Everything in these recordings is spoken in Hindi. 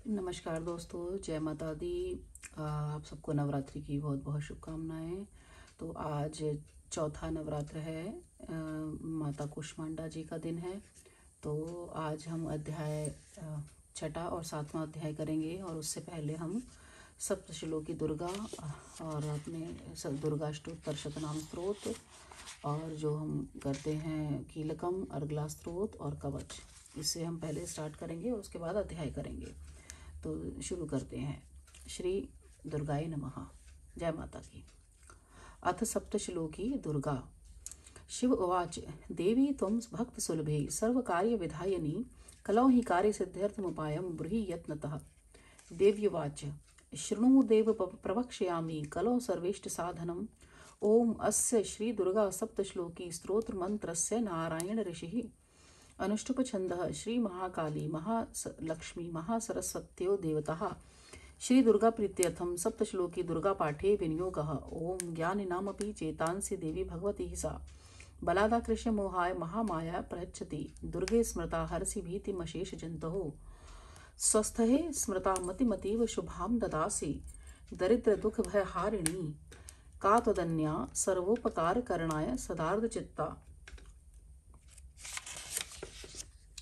नमस्कार दोस्तों, जय माता दी। आप सबको नवरात्रि की बहुत बहुत शुभकामनाएं। तो आज चौथा नवरात्र है। माता कुष्मांडा जी का दिन है। तो आज हम अध्याय छठा और सातवां अध्याय करेंगे। और उससे पहले हम सप्तश्लोकी दुर्गा और अपने दुर्गा अष्टोत्तर शतनाम स्तोत्र और जो हम करते हैं कीलकम, अर्गला स्तोत्र और कवच, इससे हम पहले स्टार्ट करेंगे और उसके बाद अध्याय करेंगे। तो शुरू करते हैं। श्री दुर्गाय नमः। जय माता की। अथ सप्तश्लोकी दुर्गा। शिव उवाच, देवी त्वं भक्त सुलभे सर्व कार्य विधायिनी कलौ हि कार्य सिद्ध्यर्थमुपायं ब्रूहि यत्नतः। देव्युवाच, शृणु देव प्रवक्ष्यामि कलौ सर्वेष्ट साधनम्। ओम अस्य श्री दुर्गा सप्तश्लोकी स्तोत्र मंत्रस्य नारायण ऋषिः अनुष्टुप छंदः श्री महाकाली महालक्ष्मी महासरस्वत्यो देवताः। श्री दुर्गा प्रीत्यर्थम सप्तश्लोकी दुर्गा पाठे विनियोगः। ओम ज्ञानिनामपि चेतांसि देवी भगवती सा बलादाकृष्य मोहाय महामाया प्रयच्छति। दुर्गे स्मृता हरसि भीतिमशेष जन्तोः। स्वस्थे स्मृता मतिमतीव शुभां ददासि। दरिद्र दुख भय हारिणी का त्वदन्या सर्वोपकार करणाय सदार्थ चित्ता।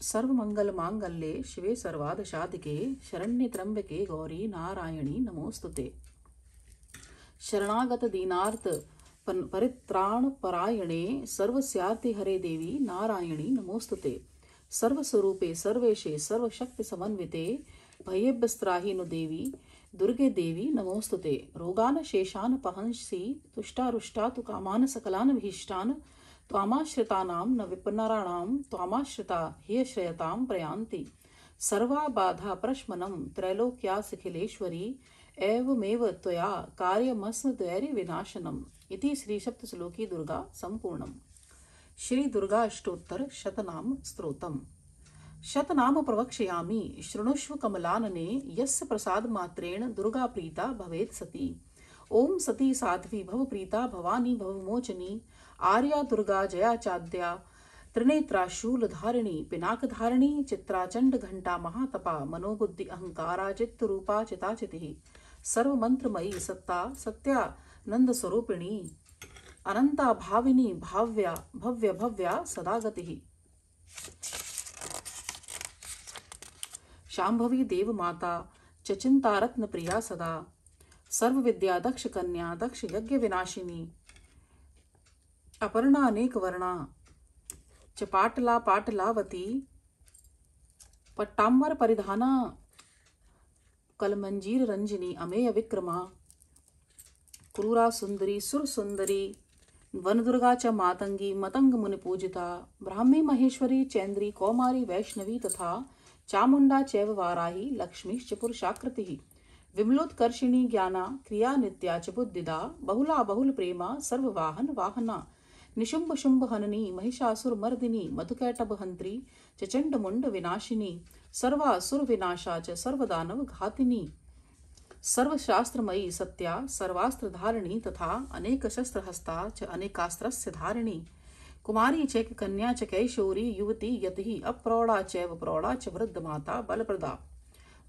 सर्वमंगल मांगल्ये शिवे सर्वाद साधिके शरण्ये त्र्यंबके गौरी नारायणी नमोस्तुते। शरणागत दीनार्थ परित्राण परायणे सर्वस्यार्थे हरे देवी नारायणी नमोस्तुते। सर्वस्वरूपे सर्वेशे सर्वशक्ति समन्विते भयेभ्यस्त्राहि नु देवी दुर्गे देवी नमोस्तुते। रोगान शेषान पहंसि तुष्टारुष्टा तु कामान सकलान भीष्टान त्वामाश्रितानां न विपन्नराणां त्वामाश्रिता हि श्रयतां प्रयान्ति। सर्वा बाधा प्रशमनं त्रैलोक्यासिखिलेश्वरी एवमेव त्वया कार्यमस्मद्वैर्य विनाशनम्। इति श्री सप्तश्लोकी दुर्गा संपूर्णम्। श्री दुर्गा अष्टोत्तर शतनाम स्तोत्रम्। शतनाम प्रवक्ष्यामि शृणुष्व कमलानने यस्य प्रसाद मात्रेण दुर्गा प्रीता भवेत् सती। ओम सती साध्वी भव प्रीता भवानी भवमोचनी आर्या दुर्गा जया चाद्या त्रिनेत्रा शूलधारिणी पिनाकधारिणी चित्राचंड घंटा महातपा मनोबुद्धि अहंकारा चित्त रूपा चिताचितिः। सर्वमंत्रमयी सत्ता सत्यानंद स्वरूपिणी अनंता भाविनी भाव्या भव्य भव्या सदा गतिः। शांभवी देव माता चचिंता रत्न प्रिया सदा सर्व विद्या दक्ष कन्या दक्ष यज्ञ विनाशिनी अपर्णा अनेक वर्णा च पाटला पाटलावती पट्टांबर परिधाना कलमंजीर रंजिनी अमेय विक्रमा क्रूरा सुंदरी सुर सुंदरी वन दुर्गा च मातंगी मतंग मुनि पूजिता ब्राह्मी महेश्वरी चैन्द्री कौमारी वैष्णवी तथा चामुंडा चैव वाराही लक्ष्मीश्च पुरुषाकृतिः। विमलोत्कर्षिणी ज्ञाना क्रिया नित्या च बुद्धिदा बहुला बहुल प्रेमा सर्ववाहन वाहना निशुंभ शुंभ हननी महिषासुर मर्दिनी मधुकैटभ हंत्री चंड मुंड विनाशिनी सर्वासुर विनाशा च सर्वदानव घातिनी सर्वशास्त्रमयी सत्या सर्वास्त्र धारिणी तथा अनेक शस्त्र हस्ता च अनेकास्त्रस्य धारिणी कुमारी चैक कन्या च कैशोरी युवती यति अप्रौढ़ा चैव प्रौढ़ा च वृद्ध माता बलप्रदा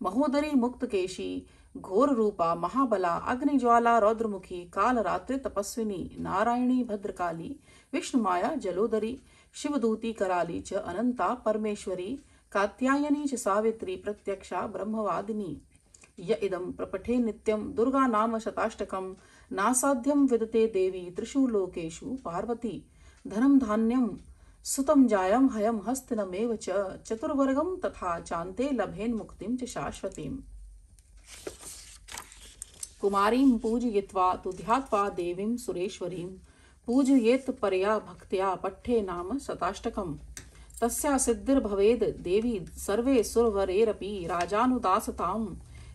महोदरी मुक्तकेशी घोर रूपा महाबला अग्निज्वाला रौद्रमुखी कालरात्रि तपस्विनी नारायणी भद्रकाली विष्णुमाया जलोदरी शिवदूती कराली च अनंता परमेश्वरी कात्यायनी च सावित्री प्रत्यक्षा ब्रह्मवादिनी। य इदं प्रपठे नित्यं दुर्गा नाम शताष्टकं नासाध्यं विदते देवी त्रिषु लोकेषु पार्वती। धनं धान्यं सुतं जायं हयं हस्तिनमेव च चतुर्वर्गं तथा चान्ते लभेन् मुक्तिं च शाश्वतीम्। कुमारीं पूजयित्वा तु ध्यात्वा देवीं सुरेश्वरीं पूजयेत् परया भक्त्या पठ्ये नाम शताष्टकम्। तस्या सिद्धिर्भवेद् देवी सर्वे सुरवरेरपि राजानुदासतां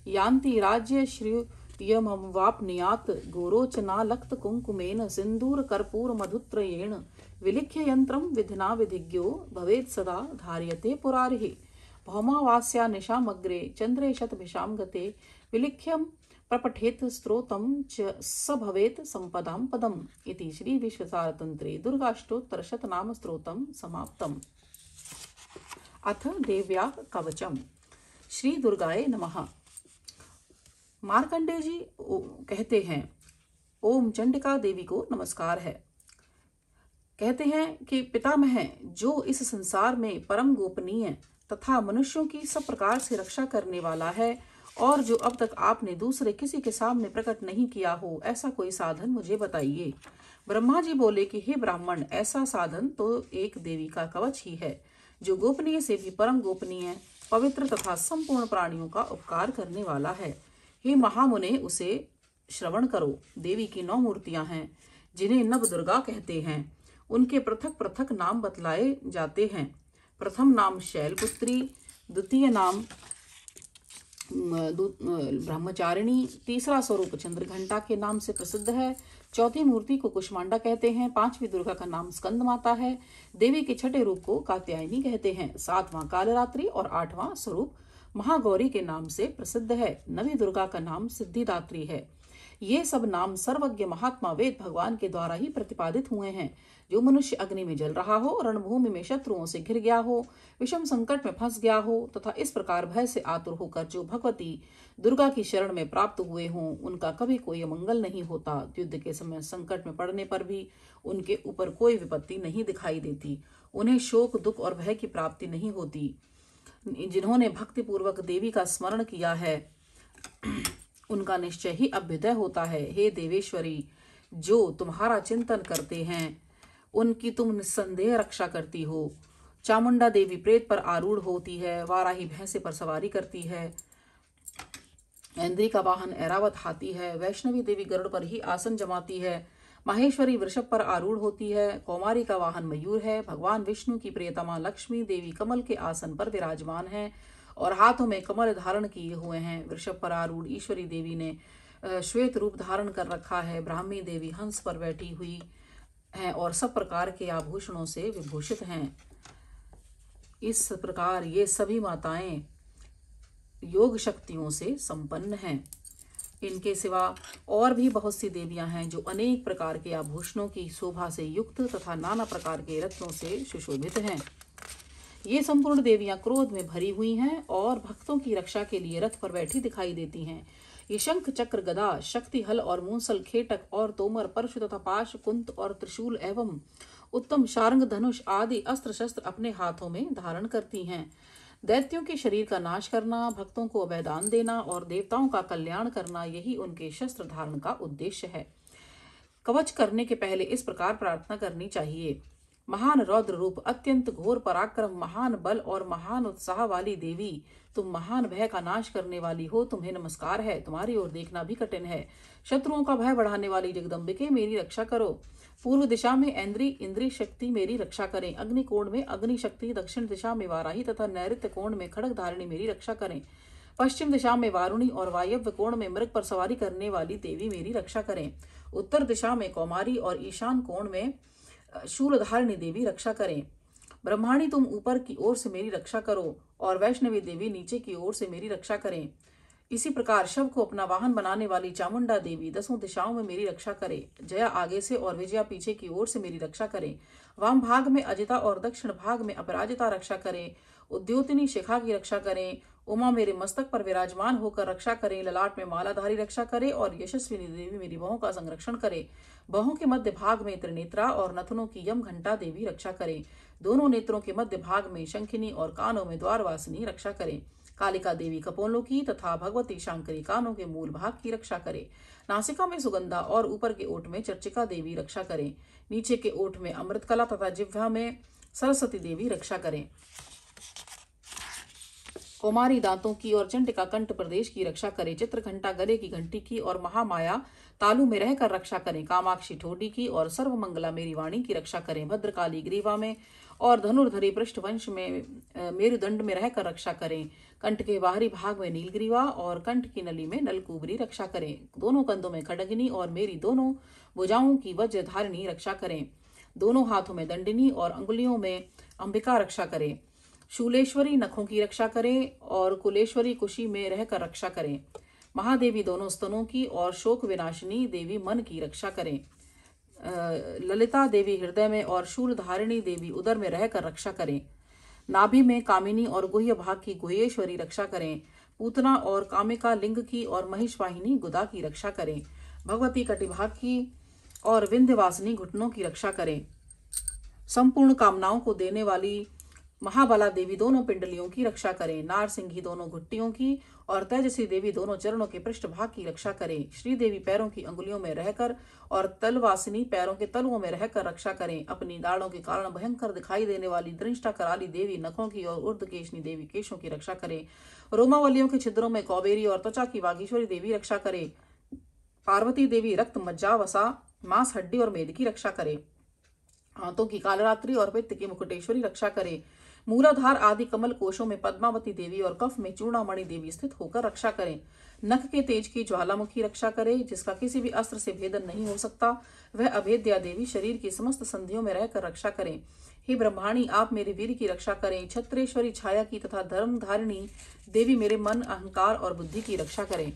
यान्ति राज्य श्रियमवाप्नुयात्। गोरोचनालक्त कुङ्कुमेन सिन्दूर कर्पूर मधुत्रयेण विलिख्य यन्त्रं विधिना विधिज्ञो भवेत् सदा धार्यते पुरारिः। भौमावास्या निशामग्रे चन्द्रे शतभिषां गते विलिख्यं प्रपठेत् स्तोत्रं च स भवेत् संपदां पदम्। इति श्री विश्वसारतन्त्रे दुर्गाष्टोत्तर शतनाम स्तोत्रं समाप्तम्। अथ देव्याः कवचम्। श्री दुर्गाए नमः। मार्कंडेय जी कहते हैं, ओम चंडिका देवी को नमस्कार है। कहते हैं कि पितामह जो इस संसार में परम गोपनीय तथा मनुष्यों की सब प्रकार से रक्षा करने वाला है और जो अब तक आपने दूसरे किसी के सामने प्रकट नहीं किया हो, ऐसा कोई साधन मुझे बताइए। ब्रह्मा जी बोले कि हे ब्राह्मण, ऐसा साधन तो एक देवी का कवच ही है जो गोपनीय से भी परम गोपनीय, पवित्र तथा संपूर्ण प्राणियों का उपकार करने वाला है। हे महामुने, उसे श्रवण करो। देवी की 9 मूर्तियां हैं जिन्हें नव दुर्गा कहते हैं। उनके पृथक पृथक नाम बतलाए जाते हैं। प्रथम नाम शैलपुत्री, द्वितीय नाम ब्रह्मचारिणी, तीसरा स्वरूप चंद्रघंटा के नाम से प्रसिद्ध है, चौथी मूर्ति को कुष्मांडा कहते हैं, 5वीं दुर्गा का नाम स्कंद माता है, देवी के छठे रूप को कात्यायनी कहते हैं, 7वां कालरात्रि और 8वां स्वरूप महागौरी के नाम से प्रसिद्ध है, 9वीं दुर्गा का नाम सिद्धिदात्री है। ये सब नाम सर्वज्ञ महात्मा वेद भगवान के द्वारा ही प्रतिपादित हुए हैं। जो मनुष्य अग्नि में जल रहा हो, रणभूमि में शत्रुओं से घिर गया हो, विषम संकट में फंस गया हो तथा इस प्रकार भय से आतुर होकर जो भगवती दुर्गा की शरण में प्राप्त हुए हों, उनका कभी कोई अमंगल नहीं होता। युद्ध के समय संकट में पड़ने पर भी उनके ऊपर कोई विपत्ति नहीं दिखाई देती। उन्हें शोक, दुख और भय की प्राप्ति नहीं होती। जिन्होंने भक्ति पूर्वक देवी का स्मरण किया है उनका निश्चय ही अभ्युदय होता है। हे देवेश्वरी, जो तुम्हारा चिंतन करते हैं उनकी तुम निस्संदेह रक्षा करती हो। चामुंडा देवी प्रेत पर आरूढ़ होती है, वाराही भैंसे पर सवारी करती है, ऐन्द्री का वाहन ऐरावत हाथी है, वैष्णवी देवी गरुड़ पर ही आसन जमाती है, माहेश्वरी वृषभ पर आरूढ़ होती है, कौमारी का वाहन मयूर है, भगवान विष्णु की प्रियतमा लक्ष्मी देवी कमल के आसन पर विराजमान है और हाथों में कमल धारण किए हुए हैं। वृषभ पर आरूढ़ ईश्वरी देवी ने श्वेत रूप धारण कर रखा है। ब्राह्मी देवी हंस पर बैठी हुई हैं और सब प्रकार के आभूषणों से विभूषित हैं। इस प्रकार ये सभी माताएं योग शक्तियों से संपन्न हैं। इनके सिवा और भी बहुत सी देवियां हैं जो अनेक प्रकार के आभूषणों की शोभा से युक्त तथा नाना प्रकार के रत्नों से सुशोभित हैं। ये संपूर्ण देवियां क्रोध में भरी हुई हैं और भक्तों की रक्षा के लिए रथ पर बैठी दिखाई देती हैं। ये शंख, चक्र, गदा, शक्ति, हल और मूसल, खेटक और तोमर, परशु तथा पाश, कुंत और त्रिशूल एवं उत्तम शार्ंग, धनुष आदि अस्त्र शस्त्र अपने हाथों में धारण करती हैं। दैत्यों के शरीर का नाश करना, भक्तों को अभयदान देना और देवताओं का कल्याण करना, यही उनके शस्त्र धारण का उद्देश्य है। कवच करने के पहले इस प्रकार प्रार्थना करनी चाहिए। महान रौद्र रूप, अत्यंत घोर पराक्रम, महान बल और महान उत्साह वाली देवी, तुम महान भय का नाश करने वाली हो, तुम्हें नमस्कार है। तुम्हारी ओर देखना भी कठिन है। शत्रुओं का भय बढ़ाने वाली जगदम्बिके, मेरी रक्षा करो। पूर्व दिशा में इंद्री शक्ति मेरी रक्षा करें। अग्नि कोण में अग्नि शक्ति, दक्षिण दिशा में वाराही तथा नैऋत्य कोण में खड़ग धारिणी मेरी रक्षा करें। पश्चिम दिशा में वारुणी और वायव्य कोण में मृग पर सवारी करने वाली देवी मेरी रक्षा करें। उत्तर दिशा में कौमारी और ईशान कोण में शूलधारिणी देवी रक्षा करें। ब्रह्माणी, तुम ऊपर की ओर से मेरी रक्षा करो और वैष्णवी देवी नीचे की ओर से मेरी रक्षा करें। इसी प्रकार शव को अपना वाहन बनाने वाली चामुंडा देवी 10 दिशाओं में मेरी रक्षा करे। जया आगे से और विजया पीछे की ओर से मेरी रक्षा करें। वाम भाग में अजिता और दक्षिण भाग में अपराजिता रक्षा करें। उद्योतिनी शिखा की रक्षा करें। उमा मेरे मस्तक पर विराजमान होकर रक्षा करें। ललाट में मालाधारी रक्षा करे और यशस्विनी देवी मेरी बाहों का संरक्षण करे। बाहों के मध्य भाग में त्रिनेत्रा और नथनों की यम घंटा देवी रक्षा करें। दोनों नेत्रों के मध्य भाग में शंखिनी और कानों में द्वारवासिनी रक्षा करें। कालिका देवी कपोलों की तथा भगवती शांकरी कानों के मूल भाग की रक्षा करे। नासिका में सुगंधा और ऊपर के ओठ में चर्चिका देवी रक्षा करें। नीचे के ओठ में अमृतकला तथा जिह्वा में सरस्वती देवी रक्षा करें। कौमारी दांतों की और चंडिका कंठ प्रदेश की रक्षा करे। चित्रघंटा गले की घंटी की और महामाया तालू में रहकर रक्षा करें। कामाक्षी ठोडी की और सर्वमंगला मेरी वाणी की रक्षा करें। भद्रकाली ग्रीवा में और धनुर्धरी पृष्ठवंश में मेरुदंड में रहकर रक्षा करें। कंठ के बाहरी भाग में नीलग्रीवा और कंठ की नली में नलकुबरी रक्षा करें। दोनों कंधों में खड्गनी और मेरी दोनों भुजाओं की वज्रधारिणी रक्षा करें। दोनों हाथों में दंडिनी और अंगुलियों में अंबिका रक्षा करें। शूलेश्वरी नखों की रक्षा करें और कुलेश्वरी कुशी में रहकर रक्षा करें। महादेवी दोनों स्तनों की और शोक विनाशिनी देवी मन की रक्षा करें। ललिता देवी हृदय में और शूलधारिणी देवी उदर में रहकर रक्षा करें। नाभि में कामिनी और गुह्य भाग की गुह्येश्वरी रक्षा करें। पूतना और कामिका लिंग की और महिषवाहिनी गुदा की रक्षा करें। भगवती कटिभाग की और विंध्यवासिनी घुटनों की रक्षा करें। संपूर्ण कामनाओं को देने वाली महाबला देवी दोनों पिंडलियों की रक्षा करें। नारसिंही दोनों घुट्टियों की और तेजस्वी देवी दोनों चरणों के पृष्ठभाग की रक्षा करें। श्री देवी पैरों की अंगुलियों में रहकर और तलवासिनी पैरों के तलुओं में रहकर रक्षा करें। अपनी दाढ़ों के कारण भयंकर दिखाई देने वाली दृष्टा कराली देवी नखों की और ऊर्ध्वकेशनी देवी केशों की रक्षा करें। रोमावलियों के छिद्रों में कौबेरी और त्वचा की वागीश्वरी देवी रक्षा करे। पार्वती देवी रक्त, मज्जा, वसा, मांस, हड्डी और मेद की रक्षा करे। हाथों की कालरात्रि और पित्त की मुकुटेश्वरी रक्षा करे। मूलाधार आदि कमल कोशों में पद्मावती देवी और कफ में चूड़ामणि देवी स्थित होकर रक्षा करें। नख के तेज की ज्वालामुखी रक्षा करे, जिसका किसी भी अस्त्र से भेदन नहीं हो सकता, वह अभेद्या देवी शरीर की समस्त संधियों में रहकर रक्षा करें। हे ब्रह्माणी, आप मेरे वीर की रक्षा करें। छत्रेश्वरी छाया की तथा धर्मधारिणी देवी मेरे मन, अहंकार और बुद्धि की रक्षा करें।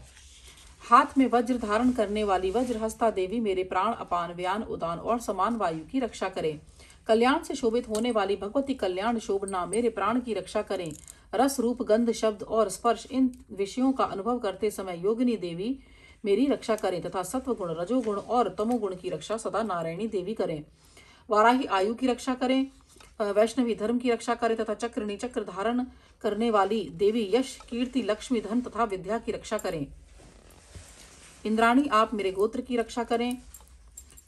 हाथ में वज्र धारण करने वाली वज्रहस्ता देवी मेरे प्राण, अपान, व्यान, उदान और समान वायु की रक्षा करें। कल्याण से शोभित होने वाली भगवती कल्याण शोभना मेरे प्राण की रक्षा करें। रस, रूप, गंध, शब्द और स्पर्श इन विषयों का अनुभव करते समय योगिनी देवी मेरी रक्षा करें तथा सत्वगुण, रजोगुण और तमोगुण की रक्षा सदा नारायणी देवी करें। वाराही आयु की रक्षा करें, वैष्णवी धर्म की रक्षा करें तथा चक्रनी चक्र धारण करने वाली देवी यश, कीर्ति, लक्ष्मी, धन तथा विद्या की रक्षा करें। इंद्राणी, आप मेरे गोत्र की रक्षा करें।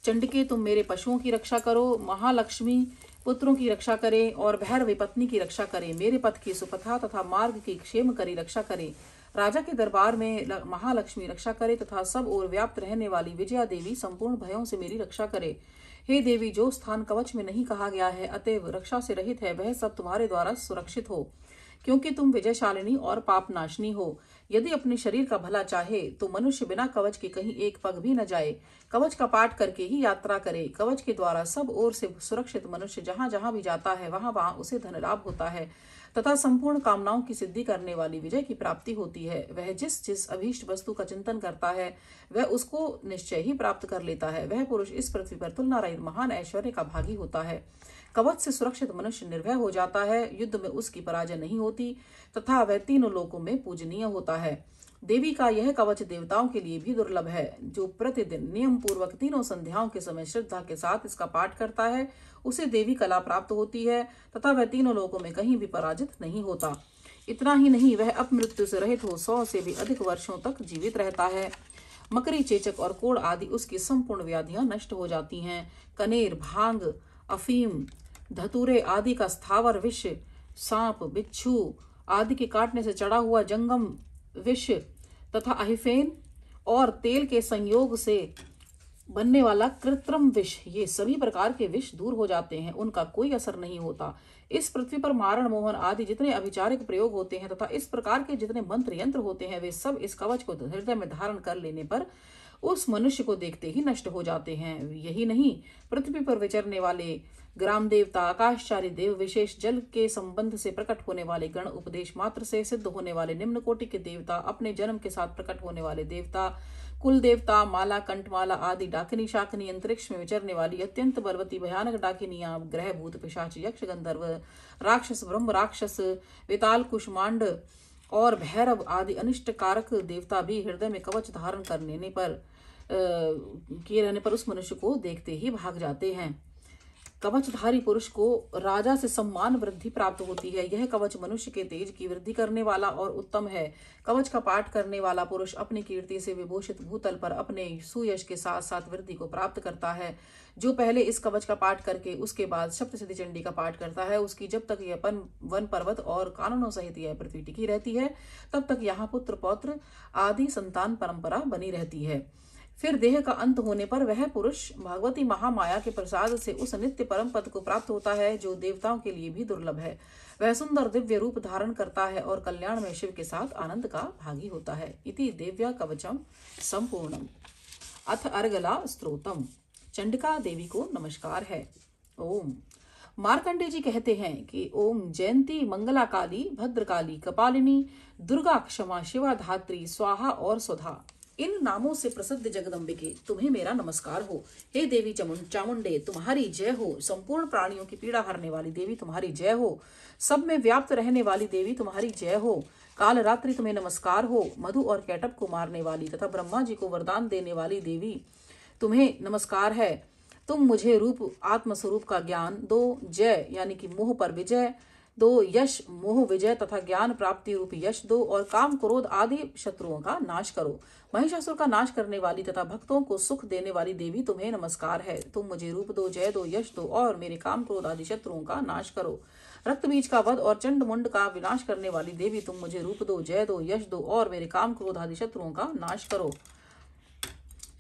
चंडिके, तुम मेरे पशुओं की रक्षा करो। महालक्ष्मी पुत्रों की रक्षा करें और भैरवी पत्नी की रक्षा करें। मेरे पथ की सुपथा तथा मार्ग की क्षेम करी रक्षा करें। राजा के दरबार में महालक्ष्मी रक्षा करे तथा सब ओर व्याप्त रहने वाली विजया देवी संपूर्ण भयों से मेरी रक्षा करे। हे देवी, जो स्थान कवच में नहीं कहा गया है अतएव रक्षा से रहित है, वह सब तुम्हारे द्वारा सुरक्षित हो, क्योंकि तुम विजयशालिनी और पापनाशनी हो। यदि अपने शरीर का भला चाहे तो मनुष्य बिना कवच के कहीं एक पग भी न जाए, कवच का पाठ करके ही यात्रा करे। कवच के द्वारा सब ओर से सुरक्षित मनुष्य जहां जहां भी जाता है वहां वहां उसे धन लाभ होता है तथा संपूर्ण कामनाओं की सिद्धि करने वाली विजय की प्राप्ति होती है। वह जिस जिस अभीष्ट वस्तु का चिंतन करता है वह उसको निश्चय ही प्राप्त कर लेता है। वह पुरुष इस पृथ्वी पर तुलना रहित महान ऐश्वर्य का भागी होता है। कवच से सुरक्षित मनुष्य निर्भय हो जाता है, युद्ध में उसकी पराजय नहीं होती तथा वह तीनों लोकों में पूजनीय होता है। देवी का यह कवच देवताओं के लिए भी दुर्लभ है। जो प्रतिदिन नियम पूर्वक तीनों संध्याओं के समय श्रद्धा के साथ इसका पाठ करता है उसे देवी कला प्राप्त होती है तथा वह तीनों लोकों में कहीं भी पराजित नहीं होता। इतना ही नहीं, वह अपमृत्यु से रहित हो 100 से भी अधिक वर्षों तक जीवित रहता है। मकरी, चेचक और कोढ़ आदि उसकी संपूर्ण व्याधियां नष्ट हो जाती हैं। कनेर, भांग, अफीम, धतूरे आदि का स्थावर विष, सांप, बिच्छू आदि के काटने से चढ़ा हुआ जंगम विष तथा अहिफेन और तेल के संयोग से बनने वाला कृत्रिम विष, ये सभी प्रकार के विष दूर हो जाते हैं, उनका कोई असर नहीं होता। इस पृथ्वी पर मारण, मोहन आदि जितने अभिचारिक प्रयोग होते हैं तथा इस प्रकार के जितने मंत्र यंत्र होते हैं वे सब इस कवच को हृदय में धारण कर लेने पर उस मनुष्य को देखते ही नष्ट हो जाते हैं। यही नहीं, पृथ्वी पर विचरने वाले ग्राम देवता, आकाशचारी देव, विशेष जल के संबंध से प्रकट होने वाले गण, उपदेश मात्र से सिद्ध होने वाले निम्न कोटि के देवता, अपने जन्म के साथ प्रकट होने वाले देवता, कुल देवता, माला, कंठमाला आदि, डाकिनी, शाकिनी, अंतरिक्ष में विचरने वाली अत्यंत बलवती भयानक डाकिनियां, ग्रह, भूत, पिशाच, यक्ष, गंधर्व, राक्षस, ब्रह्म राक्षस, विताल, कुष्मांड और भैरव आदि अनिष्ट कारक देवता भी हृदय में कवच धारण करने पर किए रहने पर उस मनुष्य को देखते ही भाग जाते हैं। कवचधारी पुरुष को राजा से सम्मान वृद्धि प्राप्त होती है। यह कवच मनुष्य के तेज की वृद्धि करने वाला और उत्तम है। कवच का पाठ करने वाला पुरुष अपनी कीर्ति से विभूषित भूतल पर अपने सुयश के साथ साथ वृद्धि को प्राप्त करता है। जो पहले इस कवच का पाठ करके उसके बाद सप्तशती चंडी का पाठ करता है, उसकी जब तक यह वन पर्वत और कानूनों सहित यह पृथ्वी टिकी रहती है तब तक यहाँ पुत्र पौत्र आदि संतान परंपरा बनी रहती है। फिर देह का अंत होने पर वह पुरुष भगवती महामाया के प्रसाद से उस नित्य परम पद को प्राप्त होता है जो देवताओं के लिए भी दुर्लभ है। वह सुंदर दिव्य रूप धारण करता है और कल्याण में शिव के साथ आनंद का भागी होता है। इति देव्या कवचम संपूर्णम। अथ अर्गला स्तोत्रम। चंडिका देवी को नमस्कार है। ओम। मार्कंडे जी कहते हैं कि ओम जयंती, मंगला काली, भद्रकाली, कपालिनी, दुर्गा, क्षमा, शिवा, धात्री, स्वाहा और सुधा। इन नामों से प्रसिद्ध जगदम्बिके तुम्हें मेरा नमस्कार हो। हे देवी चामुंडे तुम्हारी जय हो। संपूर्ण प्राणियों की पीड़ा हरने वाली देवी तुम्हारी जय हो। सब में व्याप्त रहने वाली देवी तुम्हारी जय हो। काल रात्रि तुम्हें नमस्कार हो। मधु और कैटभ को मारने वाली तथा ब्रह्मा जी को वरदान देने वाली देवी तुम्हें नमस्कार है। तुम मुझे रूप आत्म स्वरूप का ज्ञान दो। जय यानी कि मोह पर विजय दो, यश मोह विजय तथा ज्ञान प्राप्ति रूप यश दो, और काम क्रोध आदि शत्रुओं का नाश करो। महिषासुर का नाश करने वाली तथा भक्तों को सुख देने वाली देवी तुम्हें नमस्कार है। तुम मुझे रूप दो, जय दो, यश दो, और मेरे काम क्रोध आदि शत्रुओं का नाश करो। रक्त बीज का वध और चंड मुंड का विनाश करने वाली देवी तुम मुझे रूप दो, जय दो, यश दो, और मेरे काम क्रोध आदि शत्रुओं का नाश करो।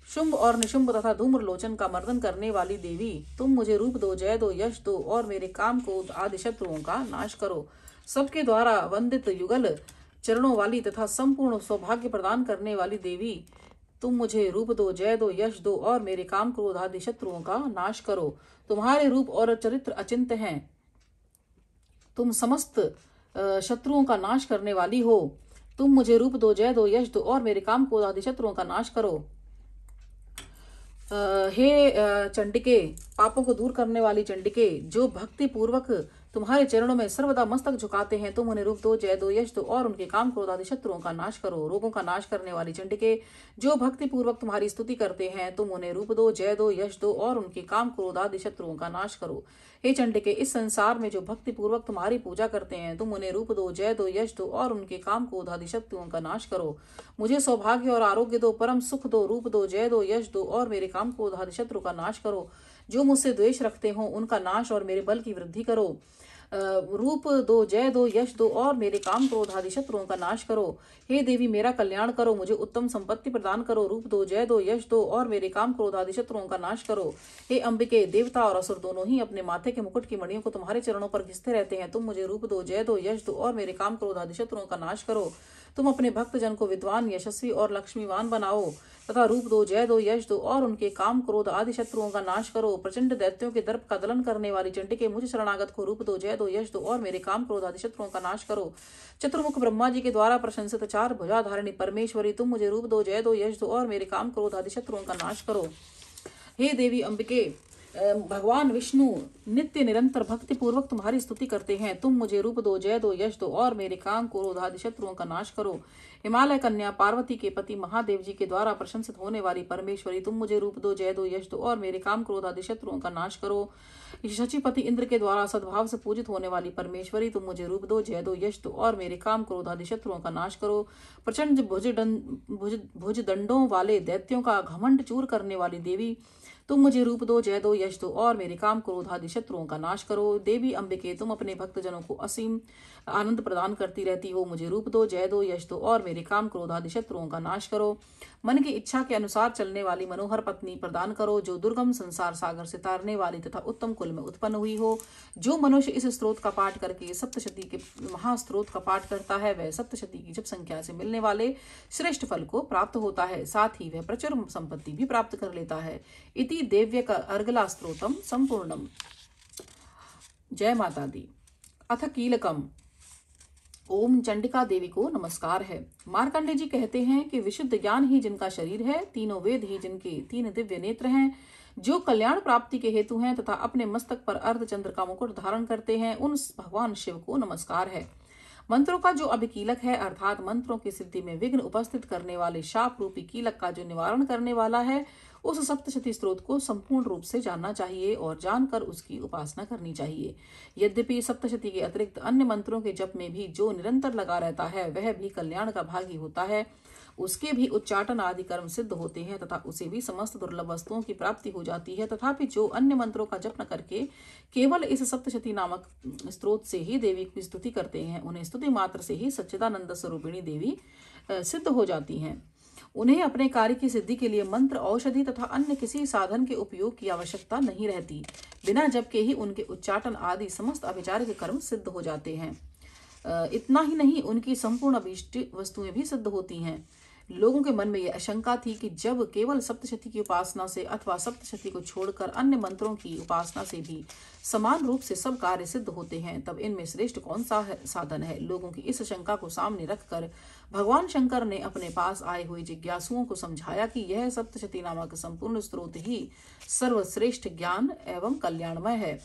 शुंभ और निशुंभ तथा धूम्रलोचन का मर्दन करने वाली देवी तुम मुझे रूप दो, जय दो, यश दो, और मेरे काम क्रोध आदि शत्रुओं का नाश करो। सबके द्वारा वंदित युगल चरणों वाली तथा संपूर्ण सौभाग्य प्रदान करने वाली देवी तुम मुझे रूप दो, जय दो, यश दो, और मेरे काम क्रोध आदि शत्रुओं का नाश करो। तुम्हारे रूप और चरित्र अचिंत्य हैं। तुम समस्त शत्रुओं का नाश करने वाली हो। तुम मुझे रूप दो, जय दो, यश दो, और मेरे काम क्रोध आदि शत्रुओं का नाश करो। हे चंडिके, पापों को दूर करने वाली चंडिके, जो भक्ति पूर्वक तुम्हारे चरणों में सर्वदा मस्तक झुकाते हैं तुम उन्हें रूप दो, जय दो, यश दो, और उनके काम क्रोध आदि शत्रुओं का नाश करो। रोगों का नाश करने वाली चंडिके, जो भक्ति पूर्वक तुम्हारी स्तुति करते हैं तुम उन्हें रूप दो, जय दो, यश दो, और उनके काम क्रोध आदि शत्रुओं का नाश करो। हे चंडिके, इस संसार में जो भक्ति पूर्वक तुम्हारी पूजा करते हैं तुम उन्हें रूप दो, जय दो, यश दो, और उनके काम क्रोध आदि शत्रुओं का नाश करो। मुझे सौभाग्य और आरोग्य दो, परम सुख दो, रूप दो, जय दो, यश दो, और मेरे काम क्रोध आदि शत्रु का नाश करो। जो मुझसे द्वेष रखते हो उनका नाश और मेरे बल की वृद्धि करो। रूप दो, जय दो, यश दो, और मेरे काम क्रोध आदि शत्रुओं का नाश करो। हे देवी, मेरा कल्याण करो, मुझे उत्तम संपत्ति प्रदान करो। रूप दो, जय दो, यश दो, और मेरे काम क्रोध आदि शत्रुओं का नाश करो। हे अंबिके, देवता और असुर दोनों ही अपने माथे के मुकुट की मणियों को तुम्हारे चरणों पर घिसते रहते हैं। तुम मुझे रूप दो, जय दो, यश दो, और मेरे काम क्रोध आदि शत्रुओं का नाश करो। तुम अपने भक्त जन को विद्वान, यशस्वी और लक्ष्मीवान बनाओ तथा रूप दो, जय दो, यश दो, और उनके काम क्रोध आदि शत्रुओं का नाश करो। प्रचंड दैत्यों के दर्प का दलन करने वाली चंडिके, मुझ शरणागत को रूप दो, जय दो, यश दो, और मेरे काम क्रोध आदि शत्रुओं का नाश करो। चतुर्मुख ब्रह्मा जी के द्वारा प्रशंसित चार भुजाधारिणी परमेश्वरी, तुम मुझे रूप दो, जय दो, यश दो, और मेरे काम क्रोध आदि शत्रुओं का नाश करो। हे देवी अंबिके, भगवान विष्णु नित्य निरंतर भक्ति पूर्वक तुम्हारी स्तुति करते हैं। तुम मुझे रूप दो, जय दो, यश दो, और मेरे काम क्रोध आदि शत्रुओं का नाश करो। हिमालय कन्या पार्वती के पति महादेव जी के द्वारा प्रशंसित होने वाली परमेश्वरी, तुम मुझे रूप दो, जय दो, यश दो, और मेरे काम क्रोध आदि शत्रुओं का नाश करो। शचीपति इंद्र के द्वारा सद्भाव से पूजित होने वाली परमेश्वरी, तुम मुझे रूप दो, जय दो, यश दो, और मेरे काम क्रोध आदि शत्रुओं का नाश करो। प्रचंड भुजदंडों वाले दैत्यों का घमंड चूर करने वाली देवी, तुम मुझे रूप दो, जय दो, यश दो, और मेरे काम क्रोध आदि शत्रुओं का नाश करो। देवी अंबिके, तुम अपने भक्तजनों को असीम आनंद प्रदान करती रहती हो। मुझे रूप दो, जय दो, यश दो, और मेरे काम क्रोध आदि शत्रुओं का नाश करो। मन की इच्छा के अनुसार चलने वाली मनोहर पत्नी प्रदान करो, जो दुर्गम संसार सागर से तारने वाली तथा उत्तम कुल में उत्पन्न हुई हो। जो मनुष्य इस स्त्रोत का पाठ करके सप्तशती के महास्त्रोत का पाठ करता है वह सप्तशती की जप संख्या से मिलने वाले श्रेष्ठ फल को प्राप्त होता है, साथ ही वह प्रचुर संपत्ति भी प्राप्त कर लेता है। इति देव्य का अर्गला स्त्रोतम संपूर्णम। जय माता दी। अथ कीलकम। ओम चंडिका देवी को नमस्कार है। मार्कंडे जी कहते हैं कि विशुद्ध ज्ञान ही जिनका शरीर है, तीनों वेद ही जिनके तीन दिव्य नेत्र हैं, जो कल्याण प्राप्ति के हेतु हैं तथा अपने मस्तक पर अर्धचंद्र का मुकुट धारण करते हैं, उन भगवान शिव को नमस्कार है। मंत्रों का जो अभिकीलक है, अर्थात मंत्रों की सिद्धि में विघ्न उपस्थित करने वाले शाप रूपी कीलक का जो निवारण करने वाला है, उस सप्तशती स्त्रोत को संपूर्ण रूप से जानना चाहिए और जानकर उसकी उपासना करनी चाहिए। यद्यपि सप्तशती के अतिरिक्त अन्य मंत्रों के जप में भी जो निरंतर लगा रहता है वह भी कल्याण का भागी होता है। उसके भी उच्चाटन आदि कर्म सिद्ध होते हैं तथा उसे भी समस्त दुर्लभ वस्तुओं की प्राप्ति हो जाती है। तथापि जो अन्य मंत्रों का जप न करके केवल इस सप्तशती नामक स्त्रोत से ही देवी की स्तुति करते हैं, उन्हें स्तुति मात्र से ही सच्चिदानंद स्वरूपिणी देवी सिद्ध हो जाती हैं। उन्हें अपने कार्य की सिद्धि के लिए मंत्र, औषधि तथा अन्य किसी साधन के उपयोग की आवश्यकता नहीं रहती। बिना जप के ही उनके उच्चाटन आदि समस्त अभिचारिक कर्म सिद्ध हो जाते हैं। इतना ही नहीं, उनकी संपूर्ण अभीष्ट वस्तुएं भी सिद्ध होती हैं। लोगों के मन में यह आशंका थी कि जब केवल सप्तशती की उपासना से अथवा सप्तशती को छोड़कर अन्य मंत्रों की उपासना से भी समान रूप से सब कार्य सिद्ध होते हैं, तब इनमें श्रेष्ठ कौन सा साधन है। लोगों की इस शंका को सामने रखकर भगवान शंकर ने अपने पास आए हुए जिज्ञासुओं को समझाया कि यह सप्तशती नामक संपूर्ण स्रोत ही सर्वश्रेष्ठ ज्ञान एवं कल्याणमय है।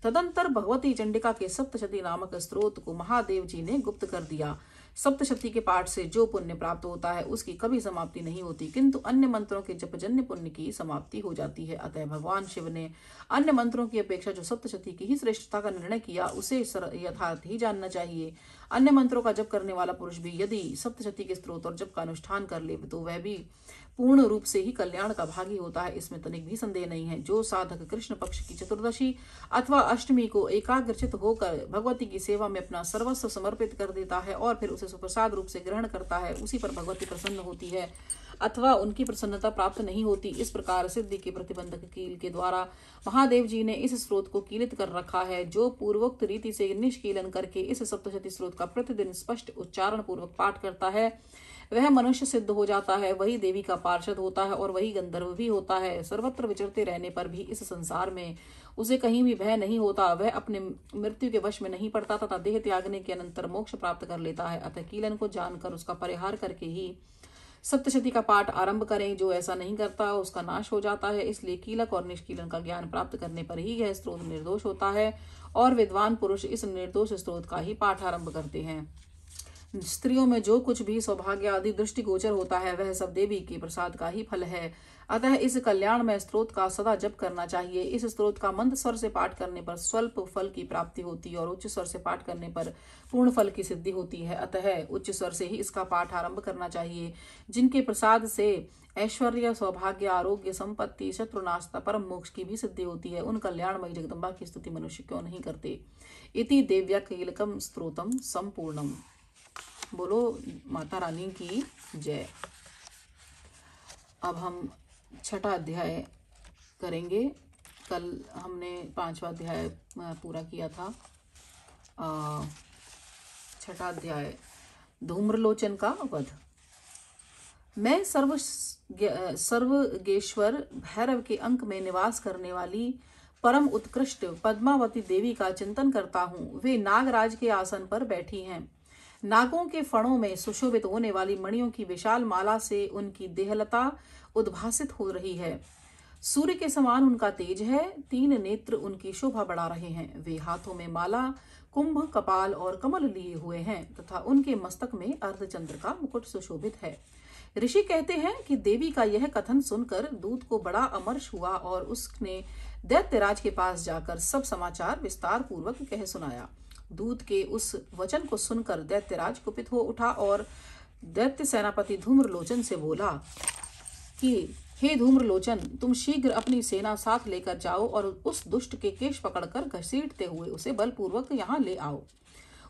तदंतर भगवती चंडिका के सप्तशती नामक स्रोत को महादेव जी ने गुप्त कर दिया। सप्तशती के पाठ से जो पुण्य प्राप्त होता है उसकी कभी समाप्ति नहीं होती, किंतु अन्य मंत्रों के जपजन्य पुण्य की समाप्ति हो जाती है। अतः भगवान शिव ने अन्य मंत्रों की अपेक्षा जो सप्तशती की ही श्रेष्ठता का निर्णय किया उसे यथार्थ ही जानना चाहिए। अन्य मंत्रों का जप करने वाला पुरुष भी यदि सप्तशती के स्त्रोत और जप का अनुष्ठान कर ले तो वह भी पूर्ण रूप से ही कल्याण का भागी होता है, इसमें तनिक भी संदेह नहीं है। जो साधक कृष्ण पक्ष की चतुर्दशी अथवा अष्टमी को एकाग्रचित होकर भगवती की सेवा में अपना सर्वस्व समर्पित कर देता है और फिर उसे सुप्रसाद रूप से ग्रहण करता है, उसी पर भगवती प्रसन्न होती है अथवा उनकी प्रसन्नता प्राप्त नहीं होती। इस प्रकार सिद्धि के प्रतिबंधक कील के द्वारा महादेव जी ने इस स्रोत को कीलित कर रखा है। जो पूर्वोक्त रीति से निष्कीलन करके इस सप्तशती स्रोत का प्रतिदिन स्पष्ट उच्चारण पूर्वक पाठ करता है वह मनुष्य सिद्ध हो जाता है, वही देवी का पार्षद होता है और वही गंधर्व भी होता है। सर्वत्र विचरते रहने पर भी इस संसार में उसे कहीं भी भय नहीं होता, वह अपने मृत्यु के वश में नहीं पड़ता तथा देह त्यागने के अनंतर मोक्ष प्राप्त कर लेता है। अतः कीलन को जानकर उसका परिहार करके ही सप्तशती का पाठ आरंभ करें। जो ऐसा नहीं करता उसका नाश हो जाता है। इसलिए कीलक और निष्कीलन का ज्ञान प्राप्त करने पर ही यह स्त्रोत निर्दोष होता है और विद्वान पुरुष इस निर्दोष स्त्रोत का ही पाठ आरंभ करते हैं। स्त्रियों में जो कुछ भी सौभाग्य आदि दृष्टिगोचर होता है वह सब देवी के प्रसाद का ही फल है। अतः इस कल्याणमय स्त्रोत का सदा जप करना चाहिए। इस स्त्रोत का मंद स्वर से पाठ करने पर स्वल्प फल की प्राप्ति होती है और उच्च स्वर से पाठ करने पर पूर्ण फल की सिद्धि होती है। अतः उच्च स्वर से ही इसका पाठ आरंभ करना चाहिए। जिनके प्रसाद से ऐश्वर्य, सौभाग्य, आरोग्य, संपत्ति, शत्रुनाशता, परम मोक्ष की भी सिद्धि होती है, उन कल्याणमयी जगदम्बा की स्तुति मनुष्य क्यों नहीं करते। इति देव्या कीलकम स्त्रोतम संपूर्णम। बोलो माता रानी की जय। अब हम छठा अध्याय करेंगे। कल हमने 5वां अध्याय पूरा किया था। छठा अध्याय धूम्रलोचन का वध। मैं सर्वगेश्वर भैरव के अंक में निवास करने वाली परम उत्कृष्ट पद्मावती देवी का चिंतन करता हूँ। वे नागराज के आसन पर बैठी हैं। नागों के फणों में सुशोभित होने वाली मणियों की विशाल माला से उनकी देहलता उद्भासित हो रही है। सूर्य के समान उनका तेज है। 3 नेत्र उनकी शोभा बढ़ा रहे हैं। वे हाथों में माला, कुंभ, कपाल और कमल लिए हुए हैं तथा उनके मस्तक में अर्धचंद्र का मुकुट सुशोभित है। ऋषि कहते हैं कि देवी का यह कथन सुनकर दूत को बड़ा अमर्ष हुआ और उसने दैत्यराज के पास जाकर सब समाचार विस्तार पूर्वक कह सुनाया। दूत के उस वचन को सुनकर दैत्यराज कुपित हो उठा और दैत्य सेनापति धूम्रलोचन से बोला कि हे धूम्रलोचन, तुम शीघ्र अपनी सेना साथ लेकर जाओ और उस दुष्ट के केश पकड़कर घसीटते हुए उसे बलपूर्वक यहाँ ले आओ।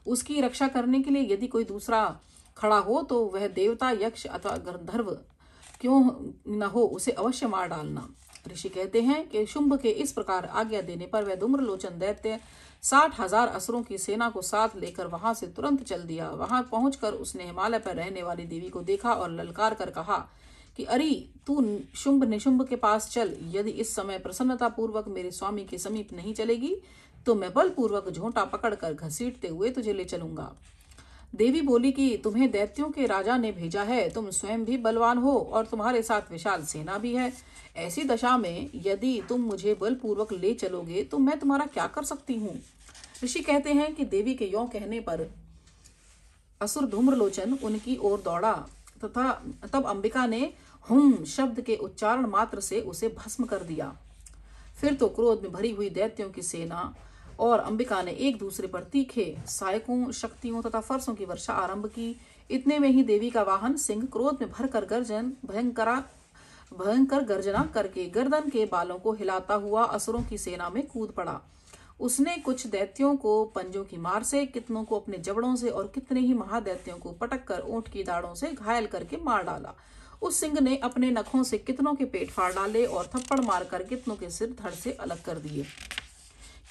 उसकी रक्षा करने के लिए यदि कोई दूसरा खड़ा हो तो वह देवता, यक्ष अथवा गंधर्व क्यों न हो, उसे अवश्य मार डालना। ऋषि कहते हैं कि शुंभ के इस प्रकार आज्ञा देने पर वह धूम्रलोचन दैत्य 60,000 असुरों की सेना को साथ लेकर वहां से तुरंत चल दिया। वहां पहुंचकर उसने हिमालय पर रहने वाली देवी को देखा और ललकार कर कहा कि अरे, तू शुंभ निशुंभ के पास चल। यदि इस समय प्रसन्नता पूर्वक मेरे स्वामी के समीप नहीं चलेगी तो मैं बलपूर्वक झोंटा पकड़कर घसीटते हुए तुझे ले चलूंगा। देवी बोली कि तुम्हें दैत्यों के राजा ने भेजा है, तुम स्वयं भी बलवान हो और तुम्हारे साथ विशाल सेना भी है। ऐसी दशा में यदि तुम मुझे बलपूर्वक ले चलोगे तो मैं तुम्हारा क्या कर सकती हूँ। ऋषि कहते हैं कि देवी के यों कहने पर असुर धूम्रलोचन उनकी ओर दौड़ा तथा तब अंबिका ने हुम शब्द के उच्चारण मात्र से उसे भस्म कर दिया। फिर तो क्रोध में भरी हुई दैत्यों की सेना और अंबिका ने एक दूसरे पर तीखे सहायकों, शक्तियों तथा फरसों की वर्षा आरंभ की। इतने में ही देवी का वाहन सिंह क्रोध में भरकर भयंकर गर्जना करके गर्दन के बालों को हिलाता हुआ असुरों की सेना में कूद पड़ा। उसने कुछ दैत्यों को पंजों की मार से, कितनों को अपने जबड़ों से और कितने ही महादैत्यों को पटक कर ऊंट की दाढ़ों से घायल करके मार डाला। उस सिंह ने अपने नखों से कितनों के पेट फाड़ डाले और थप्पड़ मारकर कितनों के सिर धड़ से अलग कर दिए।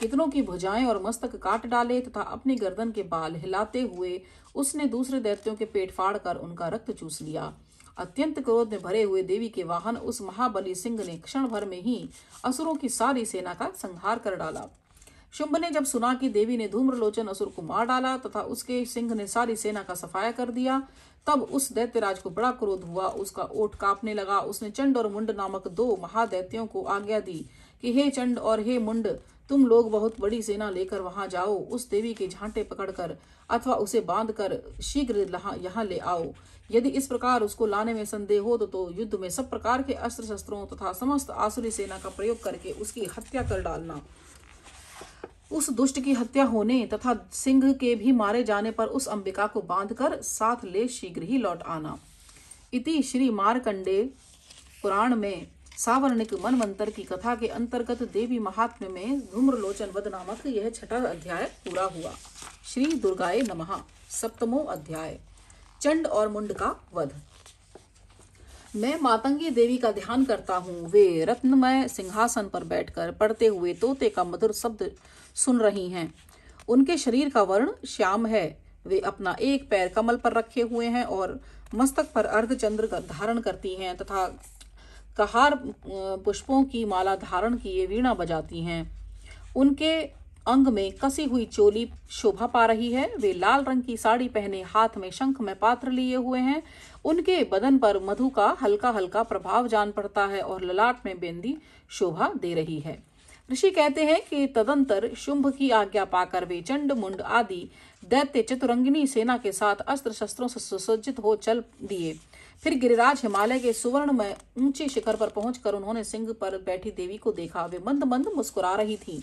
कितनों की भुजाएं और मस्तक काट डाले तथा अपनी गर्दन के बाल हिलाते हुए उसने दूसरे दैत्यों के पेट फाड़कर उनका रक्त चूस लिया। अत्यंत क्रोध में भरे हुए देवी के वाहन उस महाबली सिंह ने क्षण भर में ही असुरों की सारी सेना का संहार कर डाला। शुंभ ने जब सुना कि देवी ने धूम्रलोचन असुर को मार डाला तथा उसके सिंह ने सारी सेना का सफाया कर दिया, तब उस दैत्यराज को बड़ा क्रोध हुआ। उसका ओठ कांपने लगा। उसने चंड और मुंड नामक 2 महादैत्यों को आज्ञा दी कि हे चंड और हे मुंड, तुम लोग बहुत बड़ी सेना लेकर वहां जाओ। उस देवी के झांटे पकड़कर अथवा उसे बांधकर शीघ्र यहाँ ले आओ। यदि इस प्रकार उसको लाने में संदेह हो तो युद्ध में सब प्रकार के अस्त्र शस्त्रों तथा समस्त आसुरी सेना का प्रयोग करके उसकी हत्या कर डालना। उस दुष्ट की हत्या होने तथा सिंह के भी मारे जाने पर उस अंबिका को बांधकर साथ ले शीघ्र ही लौट आना। इति श्री मार्कंडे पुराण में सावर्णिक मनवंतर की कथा के अंतर्गत देवी महात्म्य में धूम्रलोचन वध नामक यह 6वां अध्याय पूरा हुआ। श्री दुर्गाए नमः। 7वां अध्याय, चंड और मुंड का वध। मैं मातंगी देवी का ध्यान करता हूँ। वे रत्नमय सिंहासन पर बैठकर पढ़ते हुए तोते का मधुर शब्द सुन रही हैं। उनके शरीर का वर्ण श्याम है। वे अपना एक पैर कमल पर रखे हुए हैं और मस्तक पर अर्धचंद्र धारण करती हैं तथा कहार पुष्पों की माला धारण किए वीणा बजाती हैं। उनके अंग में कसी हुई चोली शोभा पा रही है। वे लाल रंग की साड़ी पहने हाथ में शंख में पात्र लिए हुए हैं। उनके बदन पर मधु का हल्का हल्का प्रभाव जान पड़ता है और ललाट में बेंदी शोभा दे रही है। ऋषि कहते हैं कि तदंतर शुंभ की आज्ञा पाकर वे चंड मुंड आदि दैत्य चतुरंगिनी सेना के साथ अस्त्र शस्त्रों से सुसज्जित हो चल दिए। फिर गिरिराज हिमालय के सुवर्ण में ऊंचे शिखर पर पहुंचकर उन्होंने सिंह पर बैठी देवी को देखा। वे मंद मंद मुस्कुरा रही थी।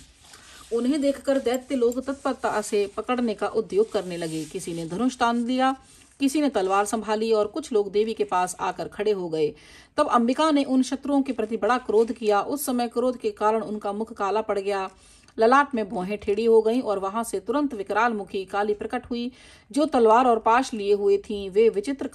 उन्हें देखकर दैत्य लोग तत्परता से पकड़ने का उद्योग करने लगे। किसी ने धनुष तान लिया, किसी ने तलवार संभाली और कुछ लोग देवी के पास आकर खड़े हो गए। तब अंबिका ने उन शत्रुओं के प्रति बड़ा क्रोध किया। उस समय क्रोध के कारण उनका मुख काला पड़ गया, ललाट में भौहें टेढ़ी हो गईं और वहां से तुरंत विकराल मुखी काली प्रकट हुई, जो तलवार और पाश लिए हुए थीं। वे विचित्र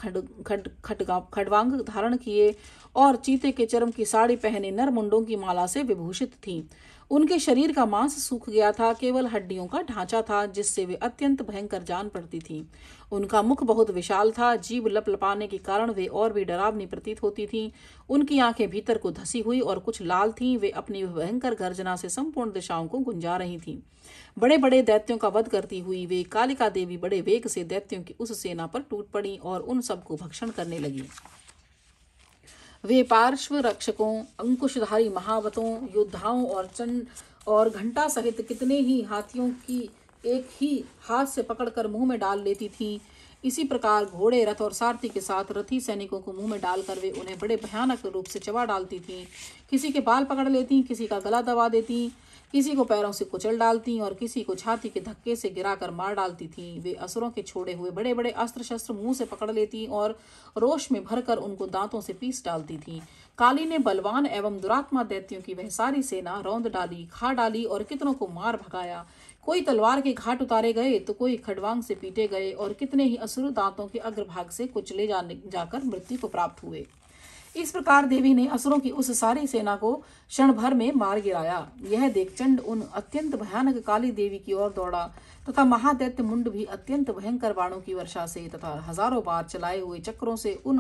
खड्वांग धारण किए और चीते के चर्म की साड़ी पहने नरमुंडों की माला से विभूषित थीं। उनके शरीर का मांस सूख गया था, केवल हड्डियों का ढांचा था जिससे वे अत्यंत भयंकर जान पड़ती थीं। उनका मुख बहुत विशाल था, जीभ लपलपाने के कारण वे और भी डरावनी प्रतीत होती थीं। उनकी आंखें भीतर को धसी हुई और कुछ लाल थीं। वे अपनी भयंकर गर्जना से संपूर्ण दिशाओं को गुंजा रही थीं। बड़े बड़े दैत्यों का वध करती हुई वे कालिका देवी बड़े वेग से दैत्यों की उस सेना पर टूट पड़ी और उन सबको भक्षण करने लगी। वे पार्श्व रक्षकों, अंकुशधारी महावतों, योद्धाओं और घंटा सहित कितने ही हाथियों की एक ही हाथ से पकड़कर मुंह में डाल लेती थीं। इसी प्रकार घोड़े, रथ और सारथी के साथ रथी सैनिकों को मुंह में डालकर वे उन्हें बड़े भयानक रूप से चबा डालती थीं। किसी के बाल पकड़ लेती, किसी का गला दबा देती, किसी को पैरों से कुचल डालती और किसी को छाती के धक्के से गिराकर मार डालती थीं। वे असुरों के छोड़े हुए बड़े बड़े अस्त्र शस्त्र मुंह से पकड़ लेती और रोष में भरकर उनको दांतों से पीस डालती थीं। काली ने बलवान एवं दुरात्मा दैत्यों की वह सारी सेना रौंद डाली, खा डाली और कितनों को मार भगाया। कोई तलवार के घाट उतारे गए तो कोई खड़वांग से पीटे गए और कितने ही असुर दांतों के अग्रभाग से कुचले जाकर मृत्यु को प्राप्त हुए। इस प्रकार देवी ने असुरों की उस सारी सेना को क्षण भर में मार गिराया। यह देख चंड उन अत्यंत भयानक काली देवी की ओर दौड़ा तथा महादैत्य मुंड भी अत्यंत भयंकर बाणों की वर्षा से तथा हजारों बार चलाए हुए चक्रों से उन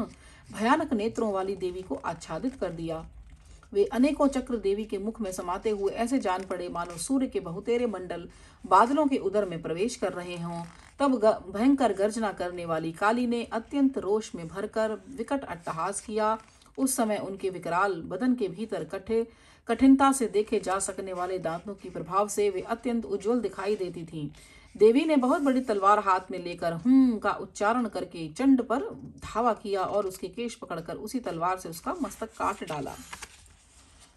भयानक नेत्रों वाली देवी को आच्छादित कर दिया। वे अनेकों चक्र देवी के मुख में समाते हुए ऐसे जान पड़े मानो सूर्य के बहुतेरे मंडल बादलों के उदर में प्रवेश कर रहे हों। तब भयंकर गर्जना करने वाली काली ने अत्यंत रोष में भरकर विकट अट्टहास किया। उस समय उनके विकराल बदन के भीतर कठिनता से देखे जा सकने वाले दांतों की प्रभाव से वे अत्यंत उज्जवल दिखाई देती थीं। देवी ने बहुत बड़ी तलवार हाथ में लेकर हुम का उच्चारण करके चंड पर धावा किया और उसके केश पकड़कर उसी तलवार से उसका मस्तक काट डाला।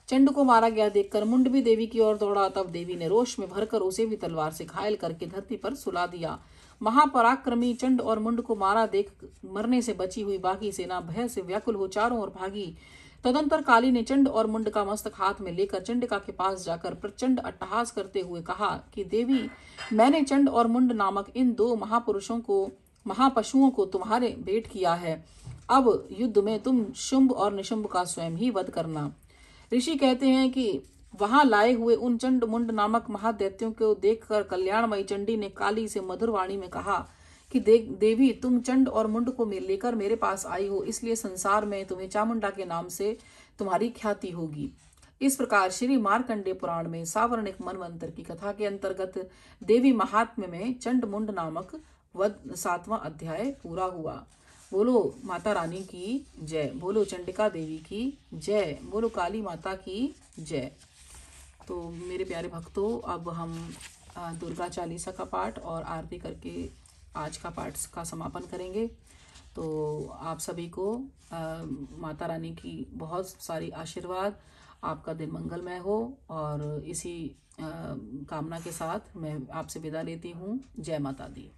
चंड को मारा गया देखकर मुंड भी देवी की ओर दौड़ा। तब देवी ने रोष में भरकर उसे भी तलवार से घायल करके धरती पर सुला दिया। महापराक्रमी चंड और मुंड को मारा देख मरने से बची हुई बाकी सेना भय से व्याकुल हो चारों ओर भागी। तदंतर काली ने चंड और मुंड का मस्तक हाथ में लेकर चंडिका के पास जाकर प्रचंड अट्टहास करते हुए कहा कि देवी, मैंने चंड और मुंड नामक इन 2 महापशुओं को तुम्हारे भेंट किया है। अब युद्ध में तुम शुंभ और निशुंभ का स्वयं ही वध करना। ऋषि कहते हैं कि वहां लाए हुए उन चंड मुंड नामक महादैत्यों को देखकर कल्याणमयी चंडी ने काली से मधुर वाणी में कहा कि देवी तुम चंड और मुंड को लेकर मेरे पास आई हो, इसलिए संसार में तुम्हें चामुंडा के नाम से तुम्हारी ख्याति होगी। इस प्रकार श्री मार्कंडेय पुराण में सावर्णिक मनवंतर की कथा के अंतर्गत देवी महात्म्य में चंड मुंड नामक 7वां अध्याय पूरा हुआ। बोलो माता रानी की जय, बोलो चंडिका देवी की जय, बोलो काली माता की जय। तो मेरे प्यारे भक्तों, अब हम दुर्गा चालीसा का पाठ और आरती करके आज का पाठ का समापन करेंगे। तो आप सभी को माता रानी की बहुत सारी आशीर्वाद, आपका दिन मंगलमय हो, और इसी कामना के साथ मैं आपसे विदा लेती हूँ। जय माता दी।